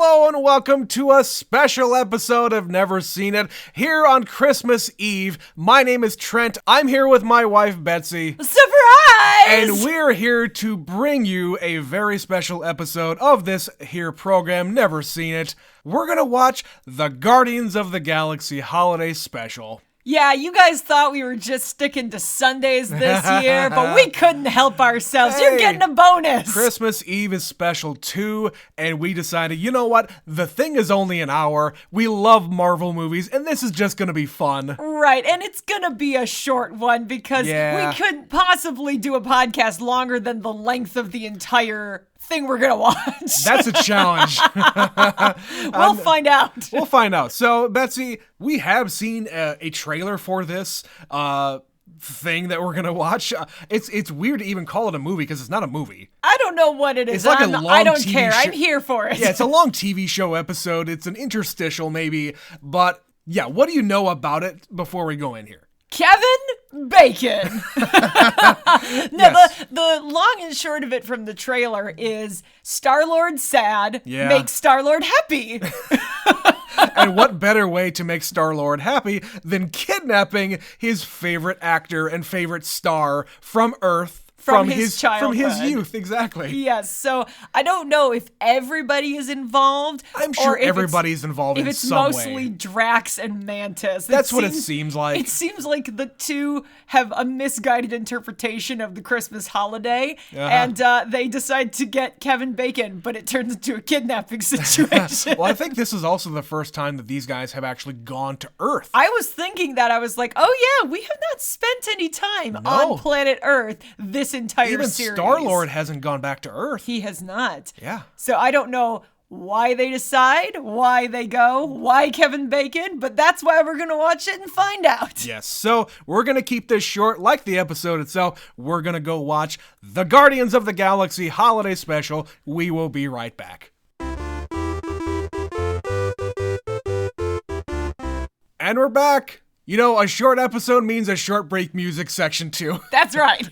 Hello and welcome to a special episode of Never Seen It here on Christmas Eve. My name is Trent. I'm here with my wife, Betsy. Surprise! And we're here to bring you a very special episode of this here program, Never Seen It. We're gonna watch the Guardians of the Galaxy Holiday Special. Yeah, you guys thought we were just sticking to Sundays this year, but we couldn't help ourselves. Hey, You're getting a bonus. Christmas Eve is special too, and we decided, you know what? The thing is only an hour. We love Marvel movies, and this is just gonna be fun. Right, and it's gonna be a short one because we couldn't possibly do a podcast longer than the length of the entire thing we're gonna watch. That's a challenge. We'll find out. We'll find out. So, Betsy, we have seen a trailer for this thing that we're gonna watch. It's weird to even call it a movie because it's not a movie. I don't know what it is. It's like a long I don't TV care. show. I'm here for it. Yeah, it's a long TV show episode. It's an interstitial maybe, but yeah, what do you know about it before we go in here? Kevin Bacon. Yes. The long and short of it from the trailer is Star-Lord sad, Yeah. make Star-Lord happy. And what better way to make Star-Lord happy than kidnapping his favorite actor and favorite star from Earth, From his childhood. from his youth, exactly. Yes, so I don't know if everybody is involved. I'm or sure if everybody's involved if in it's some mostly way. Drax and Mantis. That's what it seems like. It seems like the two have a misguided interpretation of the Christmas holiday, and they decide to get Kevin Bacon, but it turns into a kidnapping situation. Well, I think this is also the first time that these guys have actually gone to Earth. I was thinking that. I was like, oh yeah, we have not spent any time on planet Earth this entire Even series. Star-Lord hasn't gone back to Earth. He has not. Yeah. So I don't know why they decide, why they go, why Kevin Bacon, but that's why we're going to watch it and find out. Yes, so we're going to keep this short like the episode itself. We're going to go watch the Guardians of the Galaxy Holiday Special. We will be right back. And we're back. You know, a short episode means a short break music section too. That's right.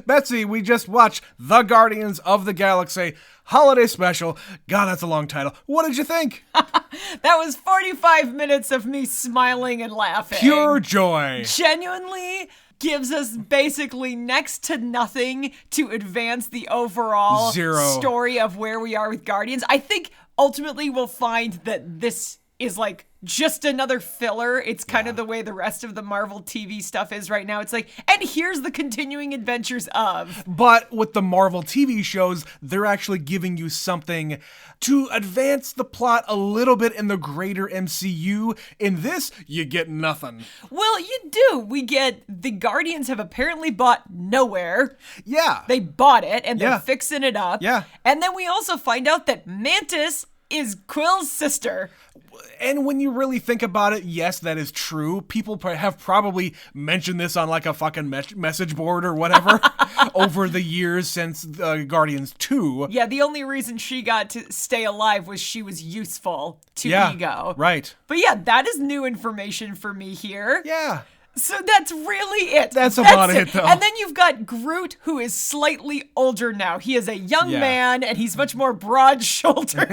Betsy, we just watched The Guardians of the Galaxy Holiday Special. God, that's a long title. What did you think? That was 45 minutes of me smiling and laughing. Pure joy. Genuinely gives us basically next to nothing to advance the overall story of where we are with Guardians. I think ultimately we'll find that this is like just another filler. It's kind of the way the rest of the Marvel TV stuff is right now. It's like, and here's the continuing adventures of. But with the Marvel TV shows, they're actually giving you something to advance the plot a little bit in the greater MCU. In this, you get nothing. Well, you do. We get the Guardians have apparently bought Nowhere. Yeah. They bought it and they're fixing it up. Yeah. And then we also find out that Mantis is Quill's sister. And when you really think about it, yes, that is true. People have probably mentioned this on like a fucking message board or whatever over the years since Guardians 2. Yeah, the only reason she got to stay alive was she was useful to Ego. Right. But yeah, that is new information for me here. Yeah. So that's really it. That's about it, though. And then you've got Groot, who is slightly older now. He is a young man, and he's much more broad-shouldered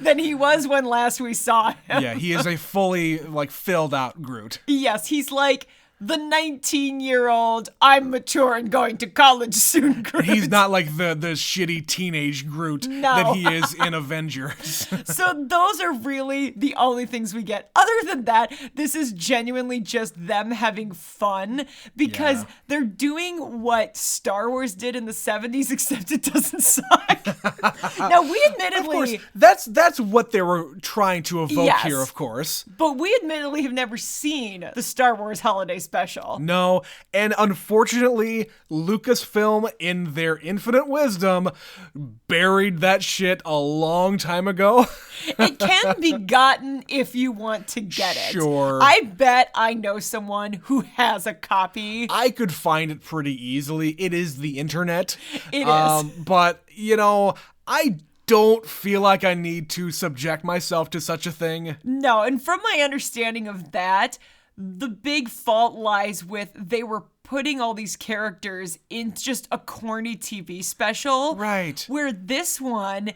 than he was when last we saw him. Yeah, he is a fully, filled out Groot. Yes, he's like the 19-year-old, I'm mature and going to college soon Groot. He's not like the shitty teenage Groot that he is in Avengers. So those are really the only things we get. Other than that, this is genuinely just them having fun because they're doing what Star Wars did in the 70s, except it doesn't suck. Now, we admittedly... Of course, that's what they were trying to evoke here, of course. But we admittedly have never seen the Star Wars Holiday Special. No, and unfortunately, Lucasfilm, in their infinite wisdom, buried that shit a long time ago. It can be gotten if you want to get it. Sure. I bet I know someone who has a copy. I could find it pretty easily. It is the internet. It is. But, I don't feel like I need to subject myself to such a thing. No, and from my understanding of that, the big fault lies with they were putting all these characters in just a corny TV special. Right. Where this one,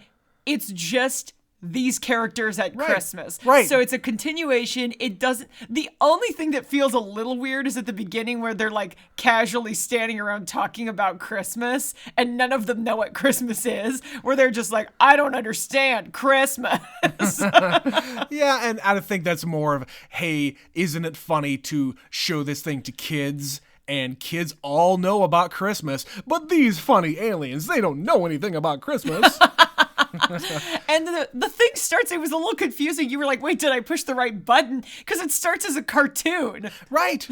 it's just these characters at Christmas. Right. So it's a continuation. It doesn't, the only thing that feels a little weird is at the beginning where they're like casually standing around talking about Christmas and none of them know what Christmas is, where they're just like, I don't understand Christmas. Yeah, and I think that's more of, hey, isn't it funny to show this thing to kids? And kids all know about Christmas, but these funny aliens, they don't know anything about Christmas. And the thing starts, it was a little confusing. You were like, wait, did I push the right button? Because it starts as a cartoon. Right.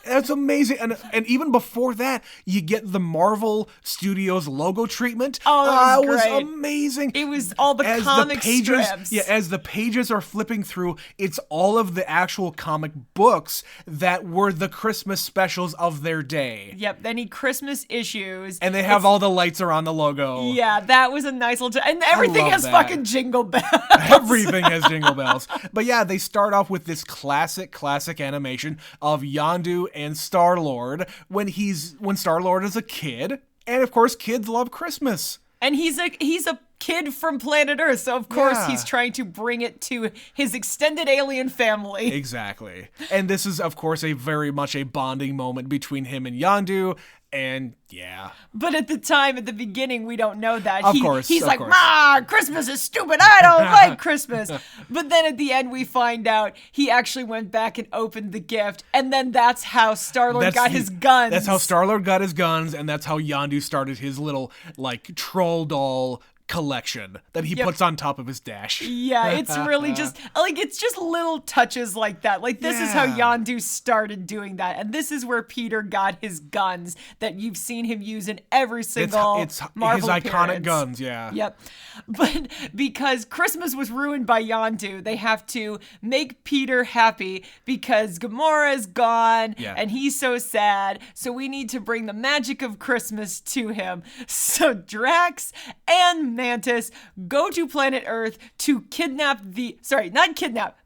That's amazing. And even before that, you get the Marvel Studios logo treatment. Oh, that was great. great. Was amazing. It was all the comic strips. Yeah, as the pages are flipping through, it's all of the actual comic books that were the Christmas specials of their day. Yep, any Christmas issues. And they have all the lights around the logo. Yeah, that was a nice little... And everything has fucking jingle bells. Everything has jingle bells. But yeah, they start off with this classic animation of Yondu and Star-Lord when Star-Lord is a kid. And of course, kids love Christmas. And he's a kid from planet Earth, so of course he's trying to bring it to his extended alien family. Exactly. And this is, of course, very much a bonding moment between him and Yondu. And yeah. But at the time, at the beginning, we don't know that. He's like, "Ma, Christmas is stupid. I don't like Christmas." But then at the end, we find out he actually went back and opened the gift. And then that's how Star-Lord got his guns. That's how Star-Lord got his guns. And that's how Yondu started his little, like, troll doll collection that he puts on top of his dash. Yeah, it's really just like, it's just little touches like that. Like, this is how Yondu started doing that, and this is where Peter got his guns that you've seen him use in every single Marvel his iconic appearance. Guns. Yeah. Yep. But because Christmas was ruined by Yondu, they have to make Peter happy because Gamora's gone and he's so sad. So we need to bring the magic of Christmas to him. So Drax and Mantis go to planet Earth to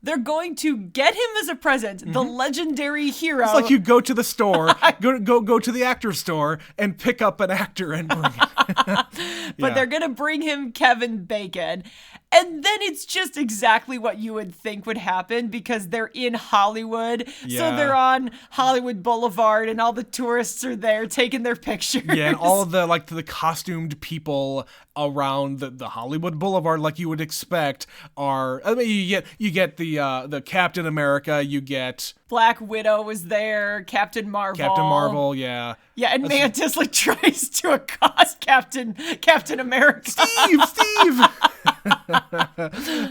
they're going to get him as a present, the legendary hero. It's like you go to the store, go to the actor store and pick up an actor and bring it. But they're gonna bring him Kevin Bacon. And then it's just exactly what you would think would happen because they're in Hollywood. Yeah. So they're on Hollywood Boulevard and all the tourists are there taking their pictures. Yeah, and all of the costumed people around the Hollywood Boulevard, like you would expect, are, I mean, you get the Captain America, you get Black Widow was there, Captain Marvel, yeah. Yeah, and Mantis like tries to accost Captain America. Steve!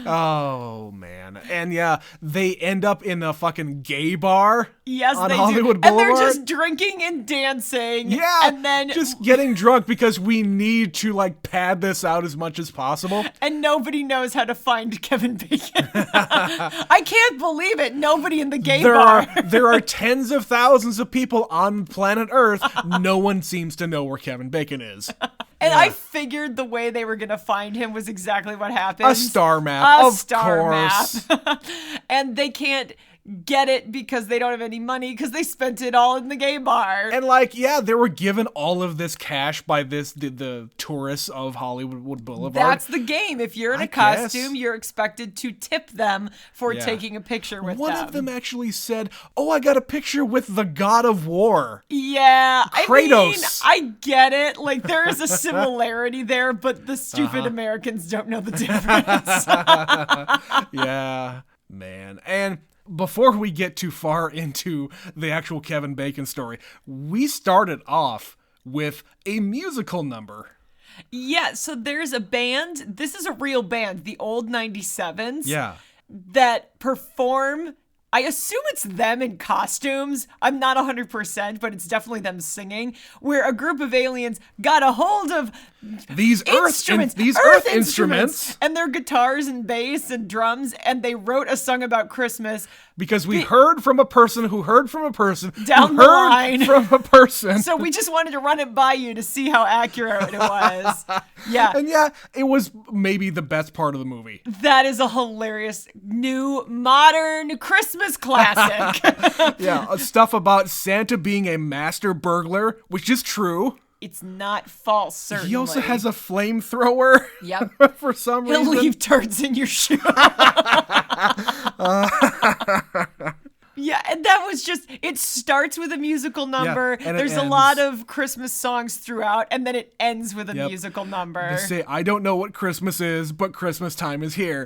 Oh, man. And yeah, they end up in a fucking gay bar on Hollywood Boulevard. And they're just drinking and dancing. Yeah, and then just getting drunk because we need to like pad this out as much as possible. And nobody knows how to find Kevin Bacon. I can't believe it. Nobody in the gay bar. There are tens of thousands of people on planet Earth. No one seems to know where Kevin Bacon is. And I figured the way they were going to find him was exactly what happened. A star map, of course. And they can't get it because they don't have any money because they spent it all in the gay bar. And like, yeah, they were given all of this cash by the tourists of Hollywood Boulevard. That's the game. If you're in a costume, you're expected to tip them for taking a picture with them. One of them actually said, "Oh, I got a picture with the God of War." Yeah. Kratos. I mean, I get it. Like, there is a similarity there, but the stupid Americans don't know the difference. Yeah, man. And before we get too far into the actual Kevin Bacon story, we started off with a musical number. Yeah, so there's a band. This is a real band, the Old 97s. Yeah. That perform. I assume it's them in costumes. I'm not 100%, but it's definitely them singing, where a group of aliens got a hold of these Earth instruments and their guitars and bass and drums, and they wrote a song about Christmas. Because we heard from a person who heard from a person down who heard from a person. So we just wanted to run it by you to see how accurate it was. Yeah. And yeah, it was maybe the best part of the movie. That is a hilarious new modern Christmas classic. Yeah, stuff about Santa being a master burglar, which is true. it's not false, certainly. He also has a flamethrower. Yep. For some reason. He'll leave turds in your shoe. Yeah, and that was just, it starts with a musical number. Yeah, and there's a lot of Christmas songs throughout, and then it ends with a musical number. They say, I don't know what Christmas is, but Christmas time is here.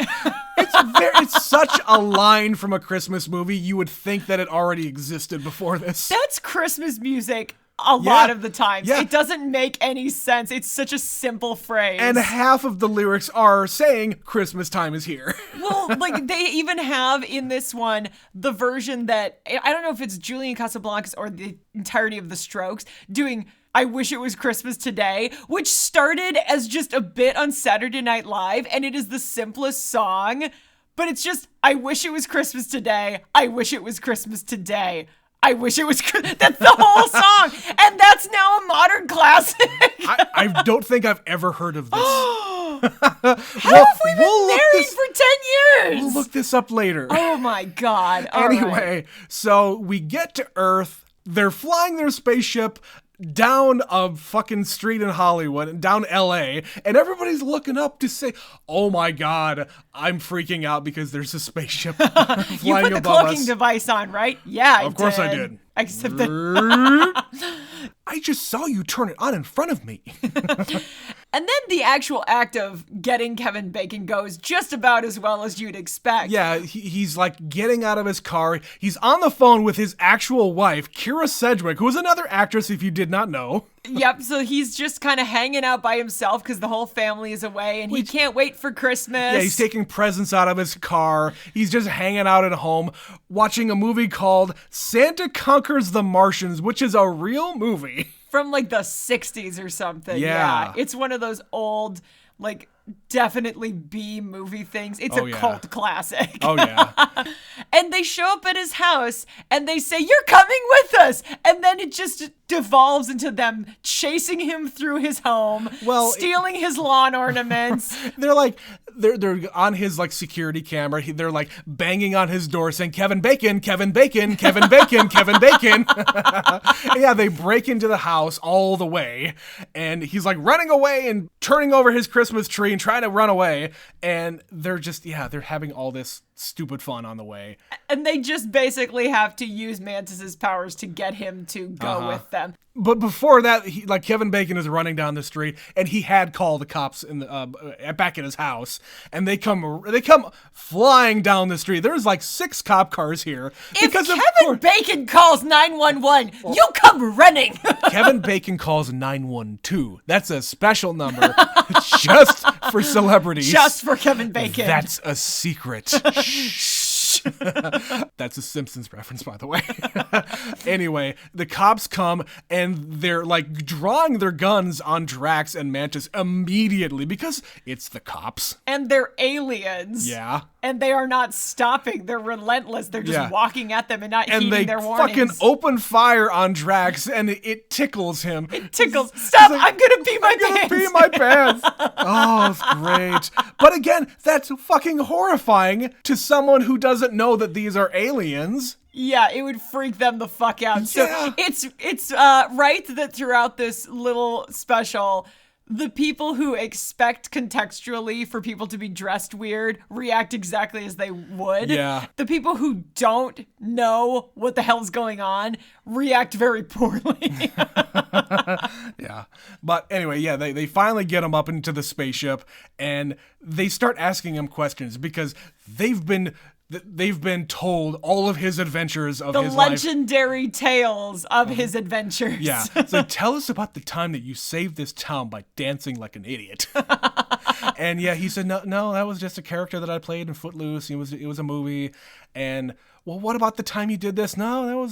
It's such a line from a Christmas movie. You would think that it already existed before this. That's Christmas music a lot of the times. It doesn't make any sense. It's such a simple phrase. And half of the lyrics are saying Christmas time is here. Well, like they even have in this one the version that, I don't know if it's Julian Casablancas or the entirety of the Strokes doing I Wish It Was Christmas Today, which started as just a bit on Saturday Night Live, and it is the simplest song, but it's just, I wish it was Christmas today. I wish it was Christmas today. I wish it was that's the whole song, and that's now a modern classic. I don't think I've ever heard of this. How have we been married for 10 years? We'll look this up later. Oh my God. Anyway, so we get to Earth. They're flying their spaceship down a fucking street in Hollywood, down LA, and everybody's looking up to say, oh my God, I'm freaking out because there's a spaceship flying above us. You put the cloaking device on, right? Yeah, Of course I did. Except that I just saw you turn it on in front of me. And then the actual act of getting Kevin Bacon goes just about as well as you'd expect. Yeah, he's like getting out of his car. He's on the phone with his actual wife, Kira Sedgwick, who is another actress if you did not know. Yep, so he's just kind of hanging out by himself because the whole family is away and he can't wait for Christmas. Yeah, he's taking presents out of his car. He's just hanging out at home watching a movie called Santa Conquers the Martians, which is a real movie. From like the 60s or something. Yeah. It's one of those old, like, definitely B movie things. It's a cult classic. Oh, yeah. And they show up at his house and they say, you're coming with us. And then it just devolves into them chasing him through his home, stealing his lawn ornaments. They're like, they're on his like security camera. They're like banging on his door saying, Kevin Bacon, Kevin Bacon, Kevin Bacon, Kevin Bacon. Yeah, they break into the house all the way. And he's like running away and turning over his Christmas tree and trying to run away. And they're just, they're having all this stupid fun on the way. And they just basically have to use Mantis's powers to get him to go with them. But before that, Kevin Bacon is running down the street, and he had called the cops back at his house, and they come flying down the street. There's like 6 cop cars here. If Kevin Bacon calls 911, you come running. Kevin Bacon calls 912. That's a special number just for celebrities. Just for Kevin Bacon. That's a secret. Shh. That's a Simpsons reference, by the way. Anyway, the cops come and they're like drawing their guns on Drax and Mantis immediately because it's the cops. And they're aliens. Yeah. And they are not stopping. They're relentless. They're just walking at them and not heeding their warnings. And they fucking open fire on Drax and it tickles him. It tickles. Stop! Like, I'm gonna pee my pants. I'm gonna pee my pants. Oh, it's great. But again, that's fucking horrifying to someone who doesn't know that these are aliens. Yeah, it would freak them the fuck out. Yeah. So it's right that throughout this little special, the people who expect contextually for people to be dressed weird react exactly as they would. Yeah. The people who don't know what the hell's going on react very poorly. Yeah. But anyway, they finally get him up into the spaceship and they start asking him questions because they've been told all of his adventures of his life. The legendary tales of his adventures. Yeah. So tell us about the time that you saved this town by dancing like an idiot. And he said, no, that was just a character that I played in Footloose. It was a movie. And well, what about the time you did this? No,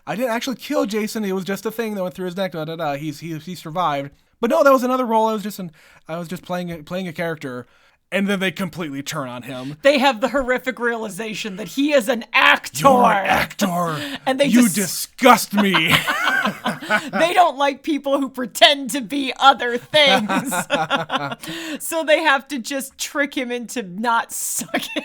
I didn't actually kill Jason. It was just a thing that went through his neck. He survived. But no, that was another role. I was just playing a character. And then they completely turn on him. They have the horrific realization that he is an actor. You're an actor. And you disgust me. They don't like people who pretend to be other things. So they have to just trick him into not sucking.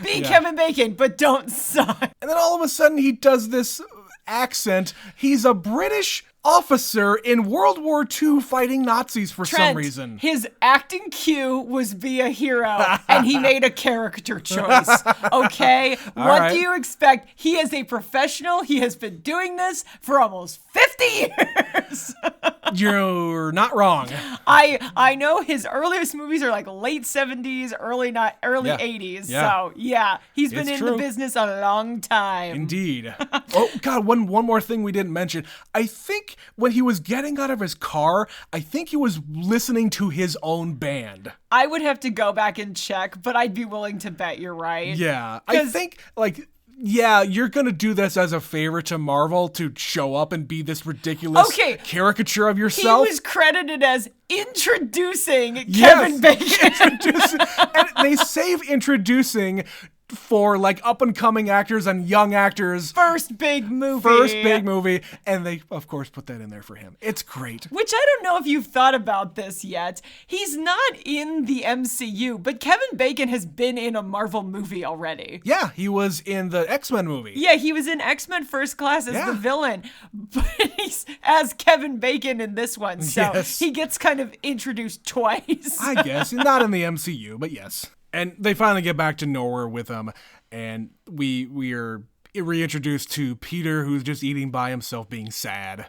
Be Kevin Bacon, but don't suck. And then all of a sudden he does this accent. He's a British officer in World War II fighting Nazis for Trent, some reason. His acting cue was be a hero, and he made a character choice. Okay? What right. do you expect? He is a professional. He has been doing this for almost 50 years. You're not wrong. I know his earliest movies are like late 70s, early 80s. Yeah. So, yeah, he's been It's in the true. business a long time. Indeed. Oh, God, one more thing we didn't mention. I think when he was getting out of his car, I think he was listening to his own band. I would have to go back and check, but I'd be willing to bet you're right. Yeah. I think, yeah, you're going to do this as a favor to Marvel to show up and be this ridiculous caricature of yourself. He was credited as introducing Kevin Bacon. And they save introducing for like up and coming actors and young actors. First big movie. And they, of course, put that in there for him. It's great. Which I don't know if you've thought about this yet. He's not in the MCU, but Kevin Bacon has been in a Marvel movie already. Yeah, he was in the X-Men movie. Yeah, he was in X-Men First Class as the villain, but he's as Kevin Bacon in this one, so he gets kind of introduced twice. I guess. Not in the MCU, but yes. And they finally get back to nowhere with him, and we are reintroduced to Peter, who's just eating by himself, being sad.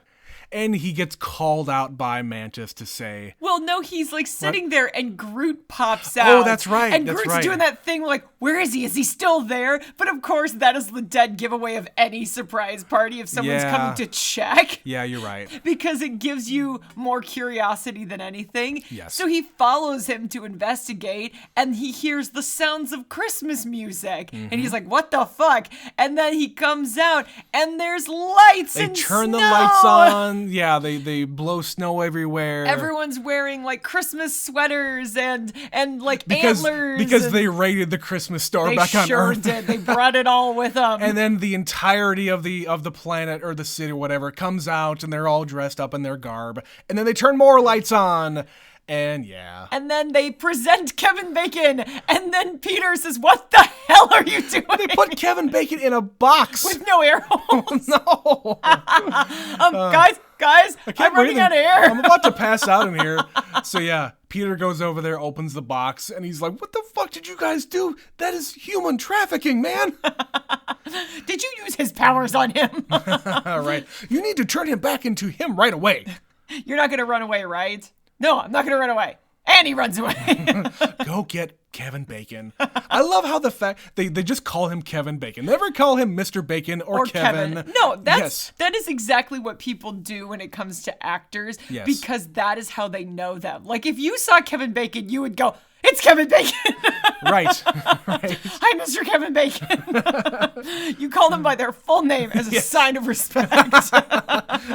And he gets called out by Mantis to say... Well, no, he's like sitting there and Groot pops out. Oh, that's right. And Groot's doing that thing like, where is he? Is he still there? But of course, that is the dead giveaway of any surprise party if someone's coming to check. Yeah, you're right. Because it gives you more curiosity than anything. Yes. So he follows him to investigate, and he hears the sounds of Christmas music. And he's like, what the fuck? And then he comes out, and there's lights and snow. They turn the lights on. Yeah, they blow snow everywhere. Everyone's wearing like Christmas sweaters and like antlers. Because they raided the Christmas star back on Earth. They sure did. They brought it all with them. And then the entirety of the planet or the city or whatever comes out, and they're all dressed up in their garb. And then they turn more lights on. And yeah. And then they present Kevin Bacon, and then Peter says, what the hell are you doing? They put Kevin Bacon in a box. With no air holes. No. Guys, I'm running out of air. I'm about to pass out in here. So yeah, Peter goes over there, opens the box, and he's like, what the fuck did you guys do? That is human trafficking, man. Did you use his powers on him? Right. You need to turn him back into him right away. You're not going to run away, right? No, I'm not going to run away. And he runs away. Go get Kevin Bacon. I love how the fact they just call him Kevin Bacon. Never call him Mr. Bacon or Kevin. No, that is exactly what people do when it comes to actors. Yes. Because that is how they know them. Like if you saw Kevin Bacon, you would go, it's Kevin Bacon. Right. Hi, Mr. Kevin Bacon. You call them by their full name as a sign of respect.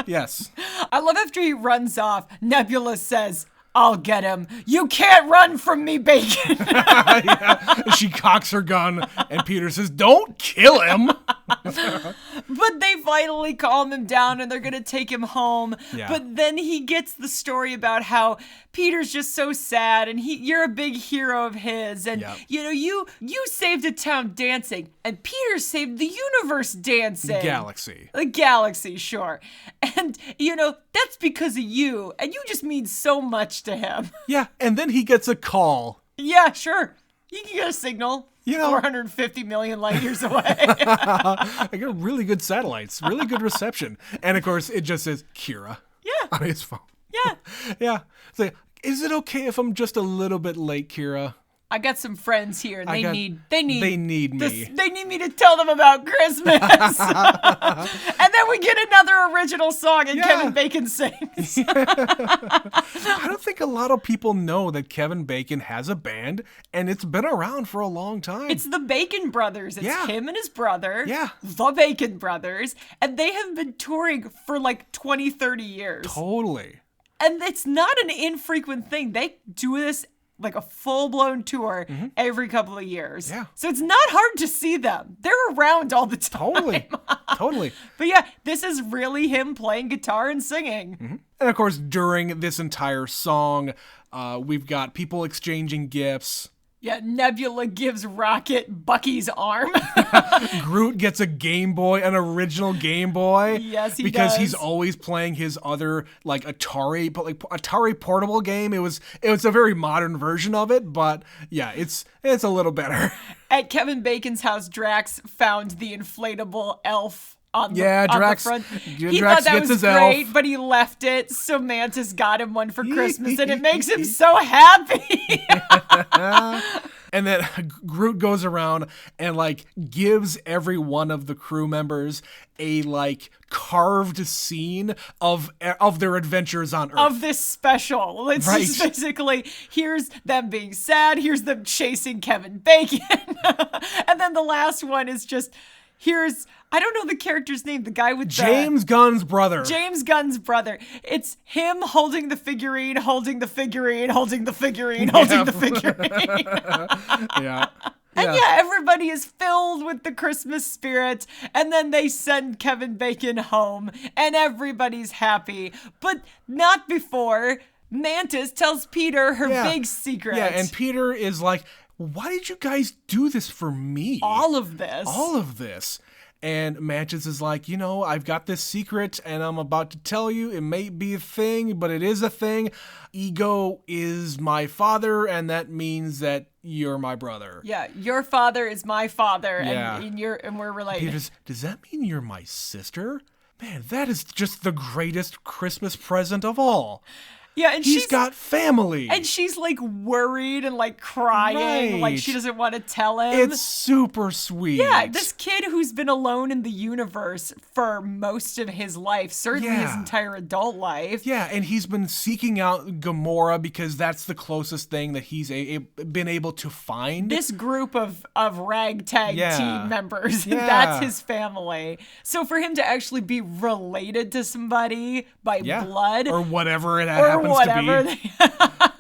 Yes. I love after he runs off, Nebula says, I'll get him. You can't run from me, Bacon. Yeah. She cocks her gun, and Peter says, don't kill him. But they finally calm him down, and they're going to take him home. Yeah. But then he gets the story about how Peter's just so sad, and you're a big hero of his. And, you saved a town dancing, and Peter saved the universe dancing. The galaxy, sure. And, that's because of you, and you just mean so much to him. Yeah, and then he gets a call. Yeah, sure. You can get a signal. 450 million light years away. I got really good satellites, really good reception. And of course, it just says Kira on his phone. Yeah. Yeah. It's like, is it okay if I'm just a little bit late, Kira? I got some friends here, and they need me. They need me to tell them about Christmas. And then we get another original song, and Kevin Bacon sings. I don't think a lot of people know that Kevin Bacon has a band, and it's been around for a long time. It's the Bacon Brothers. It's him and his brother. Yeah. The Bacon Brothers. And they have been touring for like 20, 30 years. Totally. And it's not an infrequent thing. They do this like a full-blown tour every couple of years. Yeah. So it's not hard to see them. They're around all the time. Totally. But yeah, this is really him playing guitar and singing. Mm-hmm. And of course, during this entire song, we've got people exchanging gifts. Yeah, Nebula gives Rocket Bucky's arm. Groot gets a Game Boy, an original Game Boy. Yes, he because does. he's always playing his other like Atari, but like Atari portable game. It was a very modern version of it, but yeah, it's a little better. At Kevin Bacon's house, Drax found the inflatable elf on the, Drax, on the front. He Drax thought that gets was his great, elf. but he left it, so Mantis got him one for Christmas, and it makes him so happy. And then Groot goes around and like gives every one of the crew members a like carved scene of their adventures on Earth. Of this special. It's just basically, here's them being sad, here's them chasing Kevin Bacon. And then the last one is just, here's, I don't know the character's name, the guy with James Gunn's brother. James Gunn's brother. It's him holding the figurine, holding the figurine, holding the figurine, holding the figurine. Yeah. And yeah, everybody is filled with the Christmas spirit. And then they send Kevin Bacon home, and everybody's happy. But not before Mantis tells Peter her big secret. Yeah, and Peter is like, why did you guys do this for me? All of this. All of this. And Mantis is like, you know, I've got this secret and I'm about to tell you. It may be a thing, but it is a thing. Ego is my father, and that means that you're my brother. Yeah, your father is my father, Yeah. and we're related. Peter's, does that mean you're my sister? Man, that is just the greatest Christmas present of all. Yeah, and He's got family. And she's like worried and like crying, like she doesn't want to tell him. It's super sweet. Yeah, this kid who's been alone in the universe for most of his life, certainly his entire adult life. Yeah, and he's been seeking out Gamora because that's the closest thing that he's been able to find. This group of ragtag team members, that's his family. So for him to actually be related to somebody by blood. Or whatever it happens to be.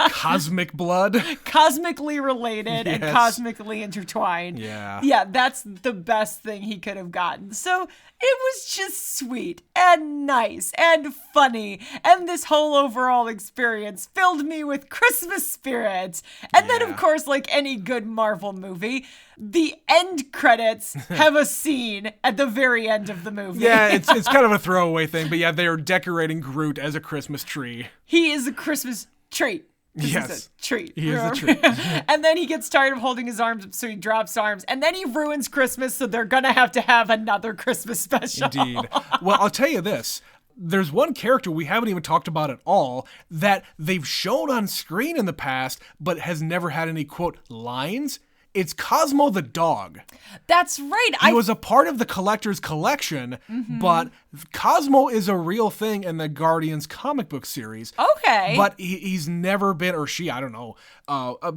Cosmic blood. Cosmically related and cosmically intertwined. Yeah. Yeah, that's the best thing he could have gotten. So it was just sweet and nice and funny. And this whole overall experience filled me with Christmas spirit. And then, of course, like any good Marvel movie, the end credits have a scene at the very end of the movie. Yeah, it's kind of a throwaway thing, but yeah, they are decorating Groot as a Christmas tree. He is a Christmas treat. This is a treat. He is a treat. And then he gets tired of holding his arms up, so he drops arms. And then he ruins Christmas, so they're going to have another Christmas special. Indeed. Well, I'll tell you this. There's one character we haven't even talked about at all that they've shown on screen in the past, but has never had any, quote, lines. It's Cosmo the dog. That's right. He was a part of the Collector's Collection, but Cosmo is a real thing in the Guardians comic book series. Okay. But he's never been, or she, I don't know,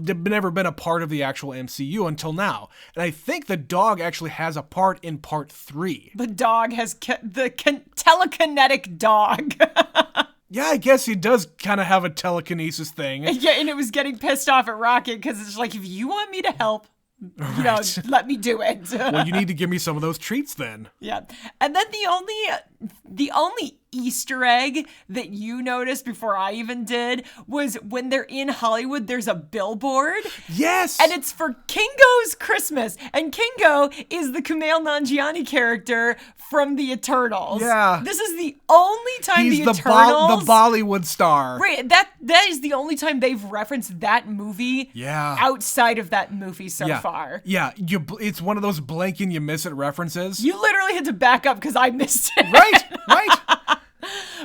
never been a part of the actual MCU until now. And I think the dog actually has a part in part 3. The dog has telekinetic dog. Yeah, I guess he does kind of have a telekinesis thing. Yeah, and it was getting pissed off at Rocket because it's like, if you want me to help, you know, let me do it. Well, you need to give me some of those treats then. Yeah. And then the only Easter egg that you noticed before I even did was when they're in Hollywood, there's a billboard. Yes! And it's for Kingo's Christmas. And Kingo is the Kumail Nanjiani character from the Eternals. Yeah. This is the only time He's the Eternals... the Bollywood star. Right, that is the only time they've referenced that movie outside of that movie so far. Yeah, it's one of those blink and you miss it references. You literally had to back up because I missed it. Right.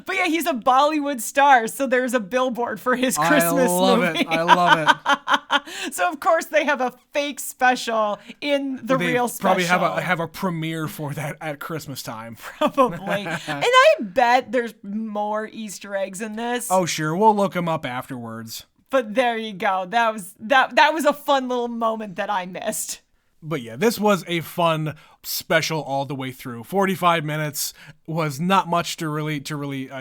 But yeah, he's a Bollywood star, so there's a billboard for his Christmas movie. I love it. So of course they have a fake special in the real special. Probably have a premiere for that at Christmas time. Probably. And I bet there's more Easter eggs in this. Oh sure, we'll look them up afterwards. But there you go. That was a fun little moment that I missed. But yeah, this was a fun special all the way through. 45 minutes was not much to really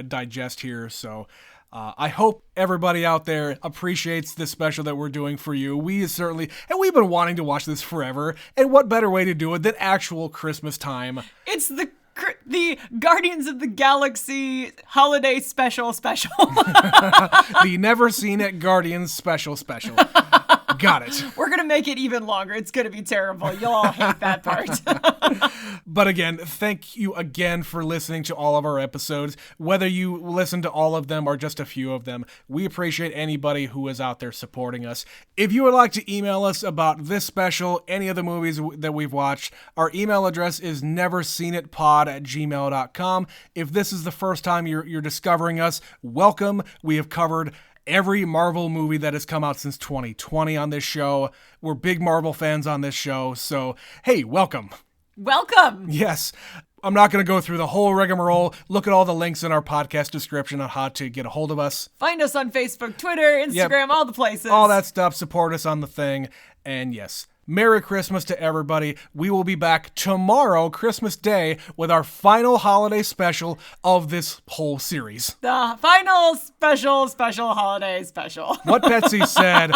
digest here. So I hope everybody out there appreciates this special that we're doing for you. We've been wanting to watch this forever. And what better way to do it than actual Christmas time? It's the Guardians of the Galaxy holiday special. The Never Seen It Guardians special. got it. We're going to make it even longer. It's going to be terrible. You'll all hate that part. But again, thank you again for listening to all of our episodes. Whether you listen to all of them or just a few of them, we appreciate anybody who is out there supporting us. If you would like to email us about this special, any of the movies that we've watched, our email address is neverseenitpod@gmail.com. If this is the first time you're discovering us, welcome. We have covered every Marvel movie that has come out since 2020 on this show. We're big Marvel fans on this show, so hey, welcome. Welcome. Yes. I'm not going to go through the whole rigmarole. Look at all the links in our podcast description on how to get a hold of us. Find us on Facebook, Twitter, Instagram, all the places. All that stuff. Support us on the thing. And yes, Merry Christmas to everybody. We will be back tomorrow, Christmas Day, with our final holiday special of this whole series. The final special holiday special. What Betsy said.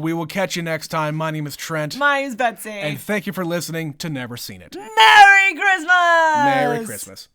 We will catch you next time. My name is Trent. My name is Betsy. And thank you for listening to Never Seen It. Merry Christmas! Merry Christmas.